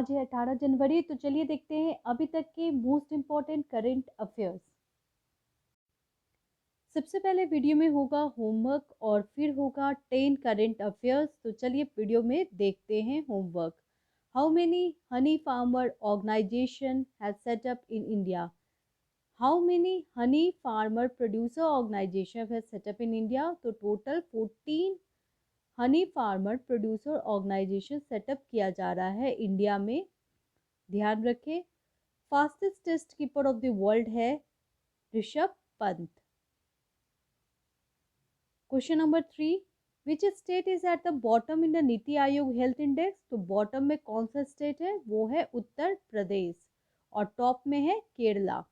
आज है 18 जनवरी। तो चलिए देखते हैं अभी तक के मोस्ट इम्पॉर्टेंट करंट अफेयर्स। सबसे पहले वीडियो में होगा होमवर्क और फिर होगा 10 करंट अफेयर्स। तो चलिए वीडियो में देखते हैं homework. How many honey farmer organization has set up in India? How many honey farmer producer organization has set up in India? तो total 14 honey farmer producer organization setup किया जा रहा है इंडिया में। ध्यान रखें, fastest test keeper of the world है Rishabh Pant. Question number 3, which state is at the bottom in the NITI Aayog health index? तो बॉटम में कौन सा स्टेट है? वो है उत्तर प्रदेश और टॉप में है केरला।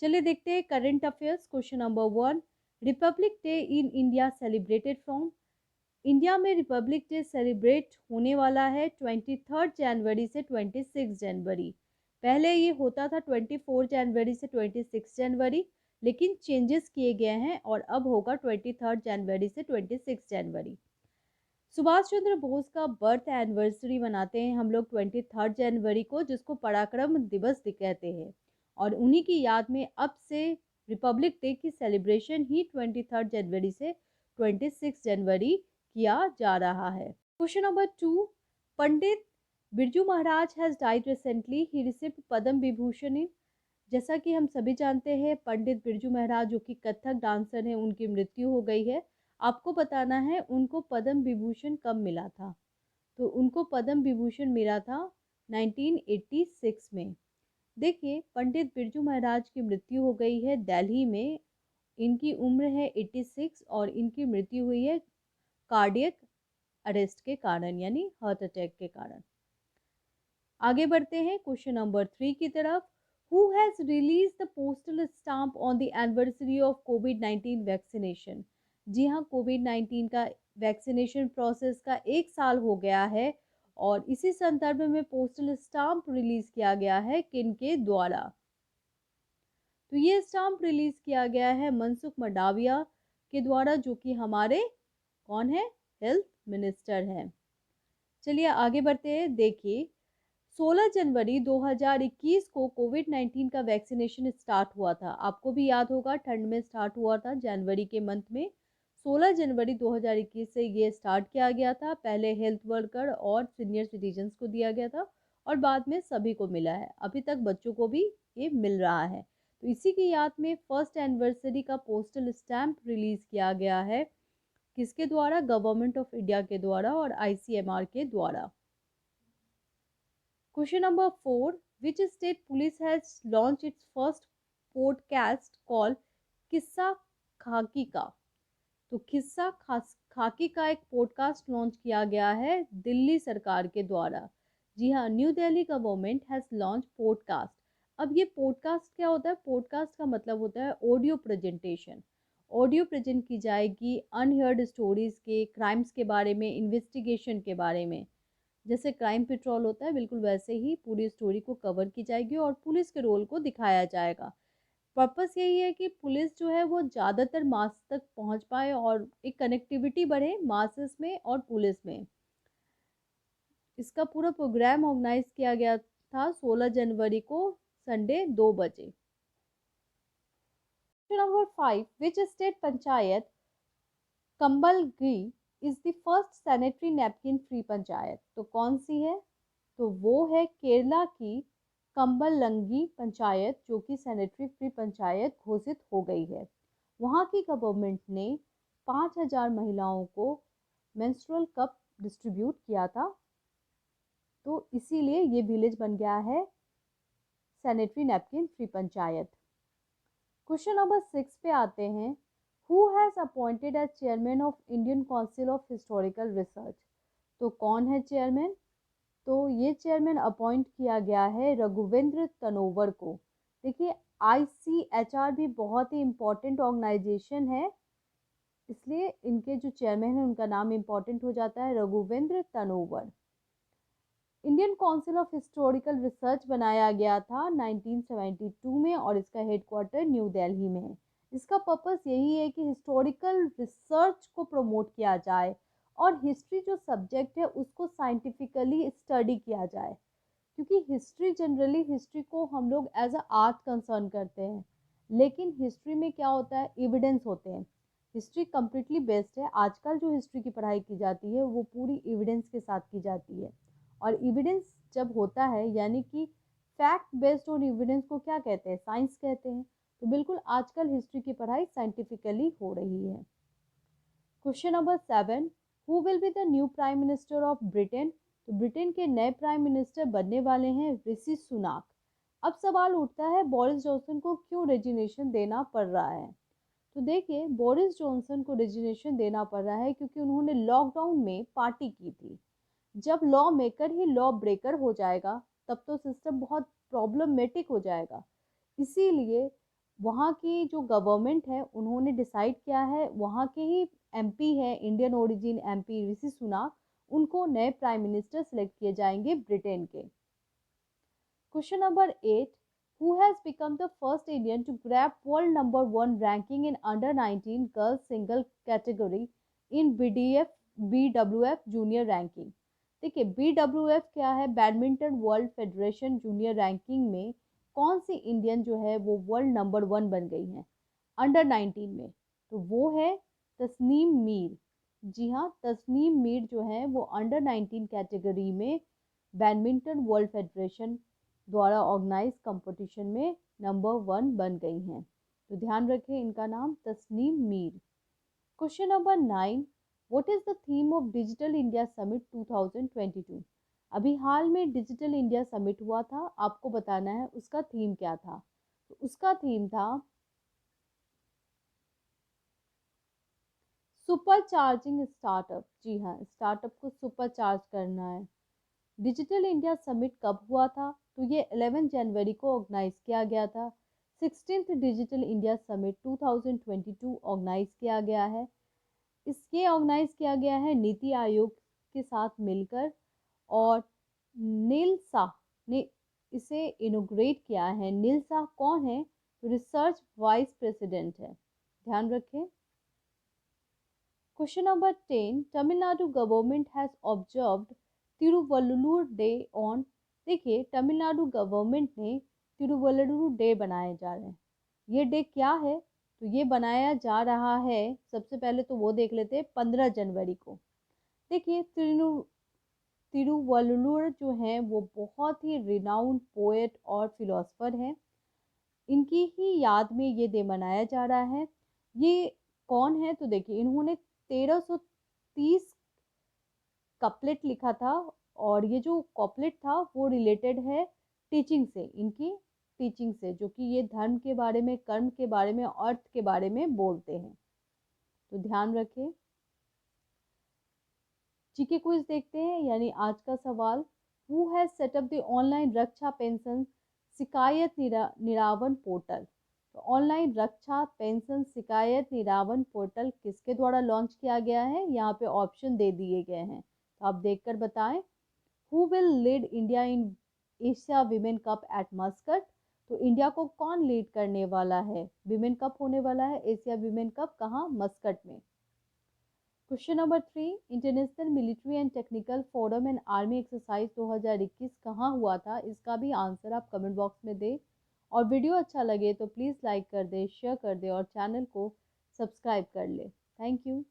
चलिए देखते हैं current affairs. Question number 1, Republic day in India celebrated from? India में रिपब्लिक डे सेलिब्रेट होने वाला है 23 जनवरी से 26 जनवरी। पहले ये होता था 24 जनवरी से 26 जनवरी, लेकिन चेंजेस किए गए हैं और अब होगा 23 जनवरी से 26 जनवरी। सुभाष चंद्र बोस का बर्थ एनिवर्सरी मनाते हैं हम लोग 23 जनवरी को, जिसको पराक्रम दिवस कहते हैं। और उन्हीं की याद में अब से रिपब्लिक डे की सेलिब्रेशन ही 23 जनवरी से 26 जनवरी किया जा रहा है। Question number 2, Pandit Birju Maharaj has died recently, he received Padma Vibhushan in? जैसा कि हम सभी जानते हैं, पंडित बिरजू महाराज जो कि कथक डांसर हैं, उनकी मृत्यु हो गई है। आपको बताना है उनको पद्म विभूषण कब मिला था। तो उनको पद्म विभूषण मिला था 1986 में। देखिए, पंडित बिरजू महाराज की मृत्यु हो गई है दिल्ली में। इनकी उम्र है 86 और इनकी मृत्यु हुई है कार्डियक अरेस्ट के कारण, यानी हार्ट अटैक के कारण। आगे बढ़ते हैं क्वेश्चन नंबर 3 की तरफ। Who has released the postal stamp on the anniversary of COVID-19 vaccination? जी हाँ, कोविड-19 का वैक्सीनेशन प्रोसेस का 1 साल हो गया है और इसी संदर्भ में पोस्टल स्टाम्प रिलीज किया गया है किनके द्वारा? तो ये स्टाम्प रिलीज किया गया है मनसुख मंडाविया के द्वारा, जो कि हमारे कौन है? हेल्थ मिनिस्टर हैं। चलिए आगे बढ़ते हैं। देखिए, 16 जनवरी 2021 को कोविड-19 का वैक्सीनेशन स्टार्ट हुआ था। आपको भी याद होगा, ठंड में स्टार्ट हुआ था जनवरी के मंथ में। 16 जनवरी 2021 से ये स्टार्ट किया गया था। पहले हेल्थ वर्कर और सीनियर सिटीजन्स को दिया गया था और बाद में सभी को मिला है। अभी तक बच्चों को भी ये मिल रहा है। तो इसी की याद में फर्स्ट एनिवर्सरी का पोस्टल स्टैम्प रिलीज किया गया है। किसके द्वारा? गवर्नमेंट ऑफ इंडिया के द्वारा और ICMR के द्वारा। Question number 4, which state police has launched its first podcast called किस्सा खाकी का? तो किस्सा खाकी का एक पॉडकास्ट लॉन्च किया गया है दिल्ली सरकार के द्वारा। जी हाँ, new Delhi government has launch podcast. अब ये पॉडकास्ट क्या होता है? पॉडकास्ट का मतलब होता है ऑडियो प्रेजेंटेशन। ऑडियो प्रेजेंट की जाएगी अनहर्ड स्टोरीज के, क्राइम्स के बारे में, इन्वेस्टिगेशन के बारे में। जैसे क्राइम पेट्रोल होता है, बिल्कुल वैसे ही पूरी स्टोरी को कवर की जाएगी और पुलिस के रोल को दिखाया जाएगा। पर्पस यही है कि पुलिस जो है वो ज़्यादातर मास तक पहुंच पाए और एक कनेक्टिविटी बढ़े मासेस में और पुलिस में। इसका पूरा प्रोग्राम ऑर्गेनाइज किया गया था 16 जनवरी को संडे 2 बजे। Number 5, which state panchayat Kambalagi is the first sanitary napkin free panchayat? तो कौन सी है? तो वो है केरला की कंबलंगी पंचायत, जो कि सैनिटरी फ्री पंचायत घोषित हो गई है। वहाँ की गवर्नमेंट ने 5000 महिलाओं को मेंस्ट्रुअल कप डिस्ट्रीब्यूट किया था, तो इसीलिए ये विलेज बन गया है sanitary napkin free panchayat. Question number 6 पे आते हैं। Who has appointed as chairman of Indian Council of Historical Research? तो कौन है चेयरमैन? तो ये चेयरमैन अपॉइंट किया गया है रघुवेंद्र तनोवर को। देखिए, ICHR भी बहुत ही इम्पोर्टेंट ऑर्गेनाइजेशन है, इसलिए इनके जो चेयरमैन है उनका नाम इम्पोर्टेंट हो जाता है Raghvendra Tanwar. Indian Council of Historical Research बनाया गया था 1972 में और इसका हेडक्वार्टर न्यू दिल्ली में है। इसका पर्पस यही है कि हिस्टोरिकल रिसर्च को प्रमोट किया जाए और हिस्ट्री जो सब्जेक्ट है उसको साइंटिफिकली स्टडी किया जाए, क्योंकि हिस्ट्री जनरली हिस्ट्री को हम लोग एज अ आर्ट कंसर्न करते हैं, लेकिन हिस्ट्री में क्या होता है, एविडेंस होते हैं। हिस्ट्री कम्प्लीटली बेस्ड है, आजकल जो हिस्ट्री की पढ़ाई की जाती है वो पूरी एविडेंस के साथ की जाती है। और एविडेंस जब होता है यानी कि फैक्ट बेस्ड ऑन एविडेंस को क्या कहते हैं, साइंस कहते हैं। तो बिल्कुल आजकल हिस्ट्री की पढ़ाई साइंटिफिकली हो रही है। Question number 7, who will be the new prime minister of Britain. तो ब्रिटेन के नए प्राइम मिनिस्टर बनने वाले हैं ऋषि सुनाक। अब सवाल उठता है बोरिस जॉनसन को क्यों रेजिग्नेशन देना पड़ रहा है। तो देखिए, बोरिस जॉनसन को रेजिग्नेशन देना पड़ रहा है क्योंकि उन्होंने लॉकडाउन में पार्टी की थी। जब लॉ मेकर ही लॉ ब्रेकर हो जाएगा तब तो सिस्टम बहुत प्रॉब्लमेटिक हो जाएगा। इसीलिए वहाँ की जो गवर्नमेंट है उन्होंने डिसाइड किया है, वहाँ के ही एमपी है, इंडियन ओरिजिन एमपी ऋषि सुनाक, उनको नए प्राइम मिनिस्टर सेलेक्ट किए जाएंगे ब्रिटेन के। Question number 8, who has become the first Indian to grab world number 1 ranking in under 19 girls single category in BWF junior ranking. देखिए, BWF क्या है, badminton world federation junior ranking में कौन सी Indian जो है वो वर्ल्ड नंबर 1 बन गई है अंडर 19 में। तो वो है तस्नीम मीर। जी हाँ, तस्नीम मीर जो है वो अंडर 19 कैटेगरी में बैडमिंटन वर्ल्ड फेडरेशन द्वारा ऑर्गेनाइज कंपटीशन में नंबर 1 बन गई हैं। तो ध्यान रखें, इनका नाम Tasneem Mir. Question number 9, what is the theme of digital India summit 2022। अभी हाल में डिजिटल इंडिया समिट हुआ था, आपको बताना है उसका थीम क्या था। तो उसका थीम था सुपर चार्जिंग स्टार्टअप। जी हाँ, स्टार्टअप को सुपर चार्ज करना है। डिजिटल इंडिया समिट कब हुआ था, तो ये 11 जनवरी को ऑर्गेनाइज किया गया था। 16th digital India summit 2022 organise किया गया है। इसके ऑर्गेनाइज किया गया है नीति आयोग के साथ मिलकर, और नील शाह ने इसे इनोग्रेट किया है। नील शाह कौन है, तो रिसर्च वाइस प्रेसिडेंट है, ध्यान रखें। Question number 10, Tamil Nadu government has observed Tiruvallur day on. देखिए, तमिलनाडु गवर्नमेंट ने तिरुवल्लुर डे बनाए जा रहे हैं। ये डे क्या है, तो ये बनाया जा रहा है, सबसे पहले तो वो देख लेते हैं, 15 जनवरी को। देखिए, तिरुवल्लुर जो हैं वो बहुत ही रिनाउंड पोएट और फिलोसफर हैं। इनकी ही याद में ये डे मनाया जा रहा है। ये कौन है, तो देखिए, इन्होंने 1330 कपलेट लिखा था, और ये जो कपलेट था वो रिलेटेड है टीचिंग से, इनकी टीचिंग से, जो कि ये धर्म के बारे में, कर्म के बारे में, अर्थ के बारे में बोलते हैं। तो ध्यान रखें। जीके क्विज देखते हैं, यानी आज का सवाल, who has set up the online Raksha pension शिकायत निरावन पोर्टल। तो ऑनलाइन रक्षा पेंशन शिकायत निरावन पोर्टल किसके द्वारा लॉन्च किया गया है, यहाँ पे ऑप्शन दे दिए गए हैं, तो आप देखकर बताएं। Who will lead India in Asia women cup at Muscat. तो इंडिया को कौन लीड करने वाला है, विमेन कप होने वाला है एशिया विमेन कप, कहाँ, मस्कट में। Question number 3, international military and technical forum and army exercise 2021 कहाँ हुआ था, इसका भी आंसर आप कमेंट बॉक्स में दें। और वीडियो अच्छा लगे तो प्लीज़ लाइक कर दें, शेयर कर दें और चैनल को सब्सक्राइब कर लें। Thank you.